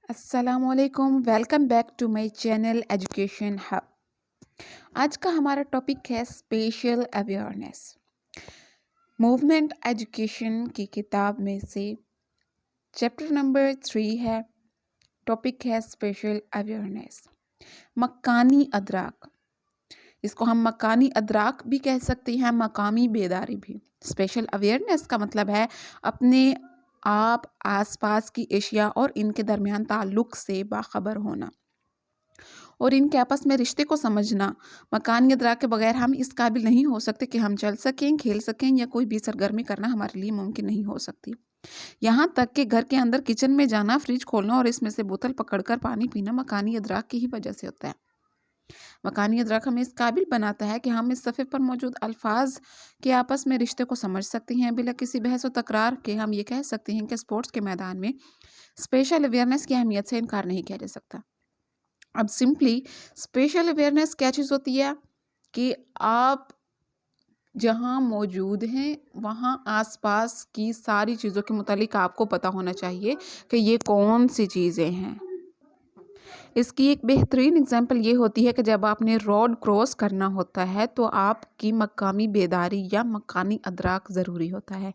अस्सलाम वालेकुम, welcome back to my channel education hub. आज का हमारा टॉपिक है स्पेशल अवेयरनेस। मूवमेंट एजुकेशन की किताब में से चैप्टर नंबर 3 है। टॉपिक है स्पेशल अवेयरनेस। मकानी अदराक, इसको हम मकानी अदराक भी कह सकते हैं, मकामी बेदारी भी। स्पेशल अवेयरनेस का मतलब है अपने आप आसपास की एशिया और इनके दरमियान ताल्लुक से बाखबर होना और इनके आपस में रिश्ते को समझना। मकानी अदराक के बगैर हम इस काबिल नहीं हो सकते कि हम चल सकें, खेल सकें या कोई भी सरगर्मी करना हमारे लिए मुमकिन नहीं हो सकती। यहाँ तक कि घर के अंदर किचन में जाना, फ्रिज खोलना और इसमें से बोतल पकड़कर पानी पीना मकानी अदराक की ही वजह से होता है। मकानी अदराक हमें इस काबिल बनाता है कि हम इस सफ़े पर मौजूद अल्फाज के आपस में रिश्ते को समझ सकते हैं। बिना किसी बहस व तकरार के हम ये कह सकते हैं कि स्पोर्ट्स के मैदान में स्पेशल अवेयरनेस की अहमियत से इनकार नहीं किया जा सकता। अब सिंपली स्पेशल अवेयरनेस क्या चीज़ होती है कि आप जहाँ मौजूद हैं वहाँ आसपास की सारी चीज़ों के मुतालिक आपको पता होना चाहिए कि ये कौन सी चीज़ें हैं। इसकी एक बेहतरीन एग्जांपल ये होती है कि जब आपने रोड क्रॉस करना होता है तो आपकी मकामी बेदारी या मकानी अदराक ज़रूरी होता है।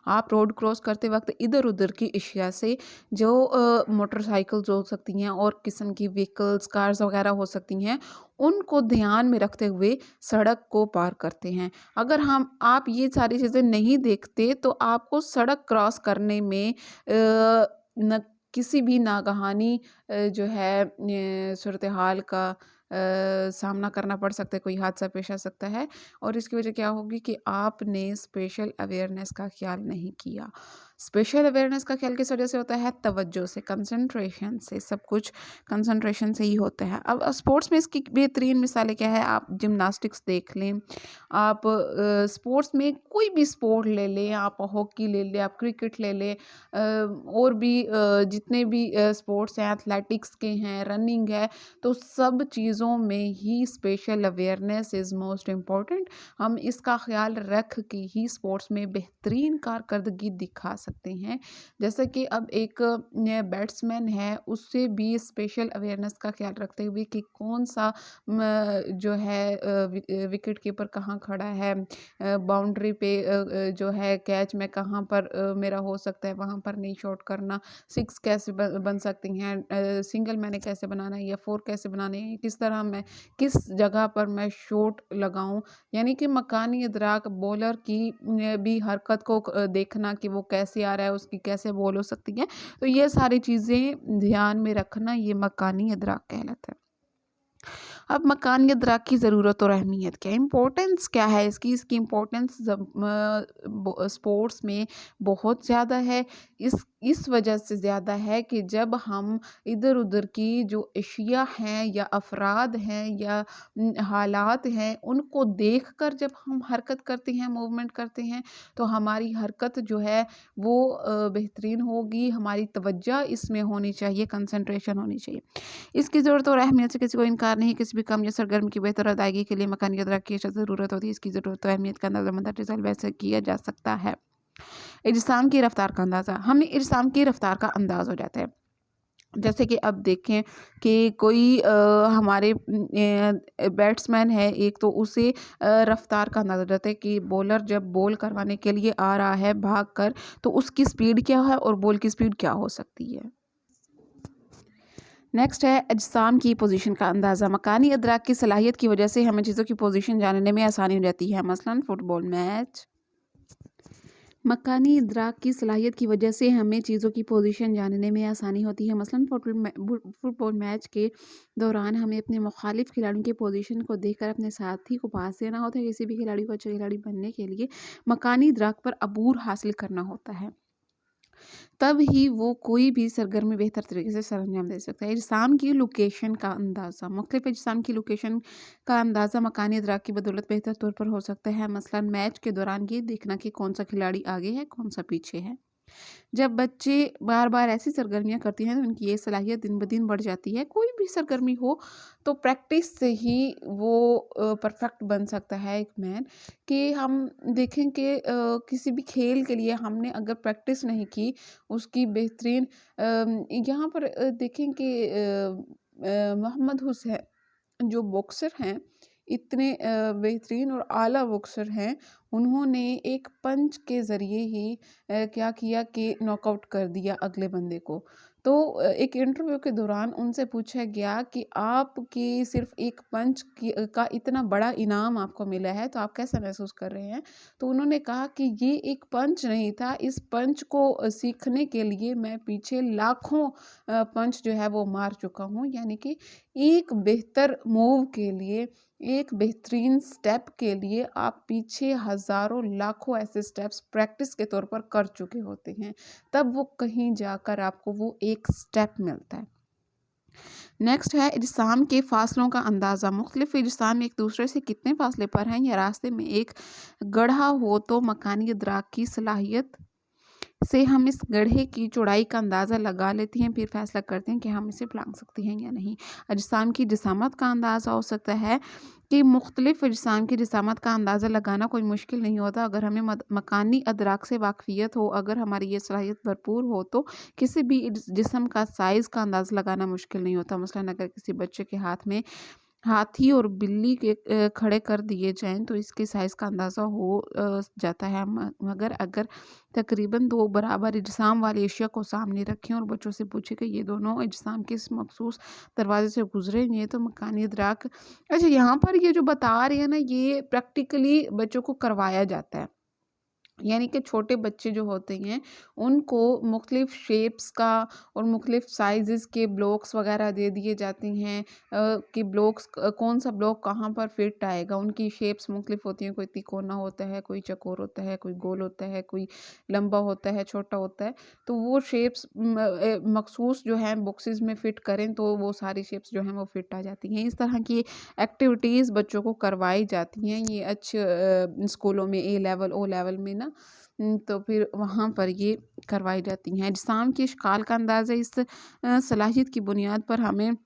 आप रोड क्रॉस करते वक्त इधर उधर की अशिया से जो मोटरसाइकिल्स हो सकती हैं और किस्म की व्हीकल्स, कार्स वगैरह हो सकती हैं, उनको ध्यान में रखते हुए सड़क को पार करते हैं। अगर आप ये सारी चीज़ें नहीं देखते तो आपको सड़क क्रॉस करने में न किसी भी नागहानी जो है सूरत हाल का सामना करना पड़ सकता है, कोई हादसा पेश आ सकता है और इसकी वजह क्या होगी कि आपने स्पेशल अवेयरनेस का ख्याल नहीं किया। स्पेशल अवेयरनेस का ख्याल किस वजह से होता है? तवज्जो से, कंसंट्रेशन से। सब कुछ कंसंट्रेशन से ही होता है। अब स्पोर्ट्स में इसकी बेहतरीन मिसालें क्या है? आप जिम्नास्टिक्स देख लें, आप स्पोर्ट्स में कोई भी स्पोर्ट ले लें, आप हॉकी ले लें, आप क्रिकेट ले लें, और भी जितने भी स्पोर्ट्स हैं, एथलेटिक्स के हैं, रनिंग है, तो सब चीज़ों में ही special awareness is most important. हम इसका ख्याल रख के ही स्पोर्ट्स में बेहतरीन कारकर्दगी दिखा सकते हैं। जैसे कि अब एक बैट्समैन है, उससे भी स्पेशल अवेयरनेस का ख्याल रखते हुए कि कौन सा जो है विकेट कीपर कहाँ खड़ा है, बाउंड्री पे जो है कैच में कहाँ पर मेरा हो सकता है, वहाँ पर नहीं शॉट करना, सिक्स कैसे बन सकती हैं, सिंगल मैंने कैसे बनाना है या फोर कैसे बनाने हैं, किस तरह मैं किस जगह पर मैं शॉट लगाऊं। यानी कि मकानी इदराक, बॉलर की भी हरकत को देखना कि वो कैसे आ रहा है, उसकी कैसे बॉल हो सकती है, तो ये सारी चीज़ें ध्यान में रखना ये मकानी इदराक कहलाता है। अब मकानी अदराक की ज़रूरत और अहमियत क्या है, इम्पोर्टेंस क्या है इसकी इम्पोर्टेंस स्पोर्ट्स में बहुत ज़्यादा है। इस वजह से ज़्यादा है कि जब हम इधर उधर की जो अशिया हैं या अफराद हैं या हालात हैं, उनको देखकर जब हम हरकत करते हैं, मूवमेंट करते हैं, तो हमारी हरकत जो है वो बेहतरीन होगी, हमारी तवज्जो इसमें होनी चाहिए, कंसंट्रेशन होनी चाहिए। इसकी ज़रूरत और अहमियत से किसी को इनकार नहीं। किसी भी काम या सरगर्मी की बेहतर अदायगी के लिए मकानी अदराक की ज़रूरत होती है। इसकी ज़रूरत और अहमियत का अंदाज़ा मदरसा वैसे किया जा सकता है। इजसाम की रफ्तार का अंदाज़ा, हमें इजसाम की रफ्तार का अंदाज़ हो जाता है। जैसे कि अब देखें कि कोई हमारे बैट्समैन है एक, तो उसे रफ्तार का अंदाज़ा हो जाता है कि बॉलर जब बॉल करवाने के लिए आ रहा है भाग कर, तो उसकी स्पीड क्या है और बॉल की स्पीड क्या हो सकती है। नेक्स्ट है अजसाम की पोजीशन का अंदाज़ा। मकानी अदराक की सलाहियत की वजह से हमें चीज़ों की पोजीशन जानने में आसानी हो जाती है। मसलन फुटबॉल मैच, मकानी इदराक की सलाहियत की वजह से हमें चीज़ों की पोजीशन जानने में आसानी होती है। मसलन फुटबॉल मैच के दौरान हमें अपने मुखालिफ खिलाड़ियों की पोजीशन को देखकर अपने साथी को पास देना होता है। किसी भी खिलाड़ी को अच्छा खिलाड़ी बनने के लिए मकानी इदराक पर अबूर हासिल करना होता है, तब ही वो कोई भी सरगर्मी बेहतर तरीके से सरअंजाम दे सकता है। इजसाम की लोकेशन का अंदाज़ा, मुख्तलिफ इजसाम की लोकेशन का अंदाज़ा मकानी इदराक की बदौलत बेहतर तौर पर हो सकता है। मसलन मैच के दौरान ये देखना कि कौन सा खिलाड़ी आगे है, कौन सा पीछे है। जब बच्चे बार बार ऐसी सरगर्मियाँ करते हैं तो उनकी ये सलाहियत दिन ब दिन बढ़ जाती है। कोई भी सरगर्मी हो तो प्रैक्टिस से ही वो परफेक्ट बन सकता है एक मैन। कि हम देखें कि किसी भी खेल के लिए हमने अगर प्रैक्टिस नहीं की उसकी बेहतरीन यहाँ पर देखें कि मोहम्मद हुसैन जो बॉक्सर हैं, इतने बेहतरीन और आला बॉक्सर हैं, उन्होंने एक पंच के ज़रिए ही क्या किया कि नॉकआउट कर दिया अगले बंदे को। तो एक इंटरव्यू के दौरान उनसे पूछा गया कि आपकी सिर्फ़ एक पंच का इतना बड़ा इनाम आपको मिला है, तो आप कैसा महसूस कर रहे हैं? तो उन्होंने कहा कि ये एक पंच नहीं था, इस पंच को सीखने के लिए मैं पीछे लाखों पंच जो है वो मार चुका हूँ। यानी कि एक बेहतर मूव के लिए, एक बेहतरीन स्टेप के लिए आप पीछे हज़ारों लाखों ऐसे स्टेप्स प्रैक्टिस के तौर पर कर चुके होते हैं, तब वो कहीं जाकर आपको वो एक स्टेप मिलता है। नेक्स्ट है इजसाम के फ़ासलों का अंदाज़ा। मुख्तलिफ इजसाम एक दूसरे से कितने फ़ासले पर हैं या रास्ते में एक गड्ढा हो तो मकानी इदराक की सलाहियत से हम इस गड्ढे की चौड़ाई का अंदाज़ा लगा लेते हैं, फिर फैसला करते हैं कि हम इसे लांघ सकते हैं या नहीं। अजसाम की जिसामत का अंदाज़ा हो सकता है कि मुख्तलिफ अजसाम की जिसामत का अंदाज़ा लगाना कोई मुश्किल नहीं होता अगर हमें मकानी अदराक से वाकफियत हो। अगर हमारी ये सलाहियत भरपूर हो तो किसी भी जिस्म का साइज़ का अंदाज़ा लगाना मुश्किल नहीं होता। मसलन अगर किसी बच्चे के हाथ में हाथी और बिल्ली के खड़े कर दिए जाएँ तो इसके साइज़ का अंदाज़ा हो जाता है। मगर अगर तकरीबन 2 बराबर अजसाम वाली अशिया को सामने रखें और बच्चों से पूछें कि ये दोनों अजसाम किस मखसूस दरवाज़े से गुज़रेंगे तो मकानी इदराक अच्छा यहाँ पर ये जो बता रहे हैं ना, ये प्रैक्टिकली बच्चों को करवाया जाता है। यानी कि छोटे बच्चे जो होते हैं उनको मुख्तलिफ शेप्स का और मुख्तलिफ साइज़ेस के ब्लॉक्स वगैरह दे दिए जाते हैं कि ब्लॉक्स कौन सा ब्लॉक कहाँ पर फिट आएगा। उनकी शेप्स मुख्तलिफ होती हैं, कोई तिकोना होता है, कोई चकोर होता है, कोई गोल होता है, कोई लंबा होता है, छोटा होता है। तो वो शेप्स मखसूस जो हैं बॉक्सेस में फ़िट करें तो वो सारी शेप्स जो हैं वो फिट आ जाती हैं। इस तरह की एक्टिविटीज़ बच्चों को करवाई जाती हैं ये अच्छे स्कूलों में ए लेवल, ओ लेवल में ना। तो फिर वहाँ पर ये करवाई जाती हैं। अजसाम की इश्काल का अंदाज़ा इस सलाहियत की बुनियाद पर हमें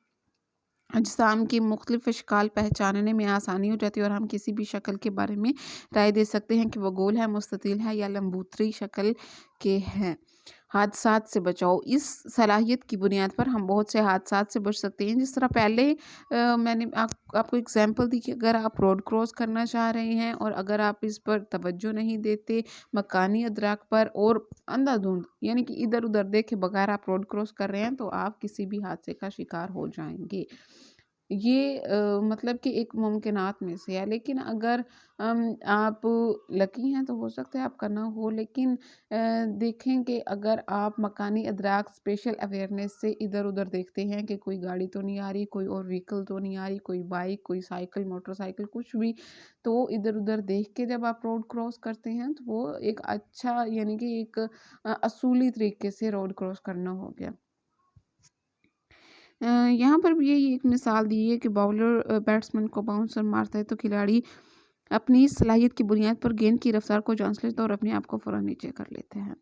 अजसाम की मुख्तलिफ अशकाल पहचानने में आसानी हो जाती है और हम किसी भी शक्ल के बारे में राय दे सकते हैं कि वो गोल है, मुस्ततिल है या लंबूतरी शक्ल के हैं। हादसात से बचाओ। इस सलाहियत की बुनियाद पर हम बहुत से हादसात से बच सकते हैं। जिस तरह पहले मैंने आपको एग्जांपल दी कि अगर आप रोड क्रॉस करना चाह रहे हैं और अगर आप इस पर तवज्जो नहीं देते, मकानी अदराक पर और अंधाधुंध यानी कि इधर-उधर देखे बगैर आप रोड क्रॉस कर रहे हैं तो आप किसी भी हादसे का शिकार हो जाएँगे। ये मतलब कि एक मुमकिनात में से है। लेकिन अगर आप लकी हैं तो हो सकता है आपका ना हो। लेकिन देखें कि अगर आप मकानी अदराक स्पेशल अवेयरनेस से इधर-उधर देखते हैं कि कोई गाड़ी तो नहीं आ रही, कोई और व्हीकल तो नहीं आ रही, कोई बाइक, कोई साइकिल, मोटरसाइकिल कुछ भी, तो इधर-उधर देख के जब आप रोड क्रॉस करते हैं तो वो एक अच्छा यानी कि एक असूली तरीके से रोड क्रॉस करना हो गया। यहाँ पर भी यही एक मिसाल दी है कि बाउलर बैट्समैन को बाउंसर मारता है तो खिलाड़ी अपनी सलाहियत की बुनियाद पर गेंद की रफ्तार को जांच लेता है और अपने आप को फ़ौरन नीचे कर लेते हैं।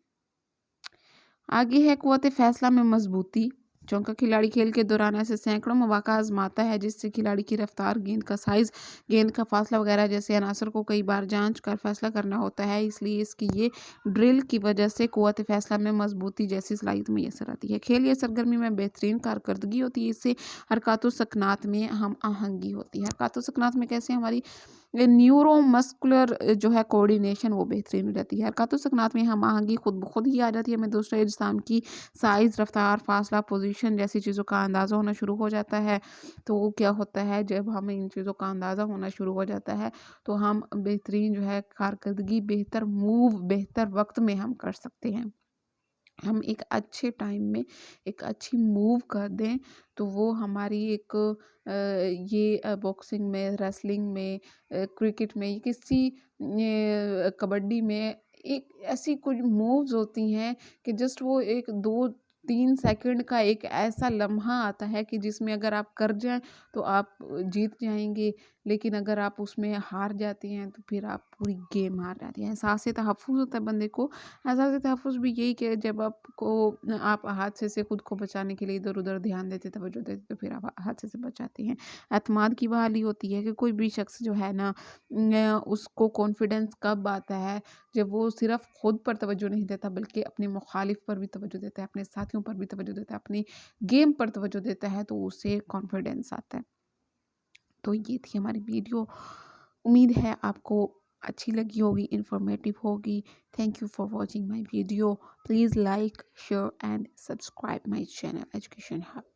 आगे है क़ुव्वत फ़ैसला में मज़बूती। चौका खिलाड़ी खेल के दौरान ऐसे सैकड़ों मौक़ा आज़माता है जिससे खिलाड़ी की रफ्तार, गेंद का साइज़, गेंद का फ़ासला वगैरह जैसे अनासर को कई बार जांच कर फ़ैसला करना होता है। इसलिए इसकी ये ड्रिल की वजह से क़ुव्वत फ़ैसला में मज़बूती जैसी सलाहियत मैसर आती है। खेल या सरगर्मी में बेहतरीन कारकर्दगी होती है। इससे हरकत व सकनात में हम आहंगी होती है। हरकत व सकनात में कैसे हमारी न्यूरोमस्कुलर जो है कोऑर्डिनेशन वो बेहतरीन हो जाती है। हरकत व सकनात में हम आहंगी खुद ब खुद ही आ जाती है। हमें दूसरे अजसाम की साइज़, रफ्तार, फ़ासला, पोजीशन जैसी चीज़ों का अंदाज़ा होना शुरू हो जाता है। तो वो क्या होता है जब हमें इन चीज़ों का अंदाज़ा होना शुरू हो जाता है तो हम बेहतरीन जो है कारकर्दगी, बेहतर मूव, बेहतर वक़्त में हम कर सकते हैं। हम एक अच्छे टाइम में एक अच्छी मूव कर दें तो वो हमारी एक ये बॉक्सिंग में, रेसलिंग में, क्रिकेट में, किसी कबड्डी में एक ऐसी कुछ मूव्स होती हैं कि जस्ट वो एक 2-3 सेकंड का एक ऐसा लम्हा आता है कि जिसमें अगर आप कर जाएँ तो आप जीत जाएँगे। لیکن اگر آپ اس میں ہار جاتے ہیں تو پھر آپ پوری گیم ہار جاتے ہیں۔ احساس تحفظ ہوتا ہے بندے کو، احساس تحفظ بھی یہی کہ جب آپ حادثے سے خود کو بچانے کے لیے ادھر ادھر دھیان دیتے، توجہ دیتے، تو پھر آپ حادثے سے بچاتے ہیں۔ اعتماد کی بحالی ہوتی ہے کہ کوئی بھی شخص جو ہے نا، اس کو کانفیڈنس کب آتا ہے؟ جب وہ صرف خود پر توجہ نہیں دیتا بلکہ اپنے مخالف پر بھی توجہ دیتا ہے، اپنے ساتھیوں پر بھی توجہ دیتا ہے، اپنی گیم پر توجہ دیتا ہے، تو اسے کانفیڈنس آتا ہے۔ تو یہ تھی ہماری ویڈیو، امید ہے آپ کو اچھی لگی ہوگی، انفارمیٹیو ہوگی۔ Thank you for watching my video, please like, share and subscribe my channel education hub.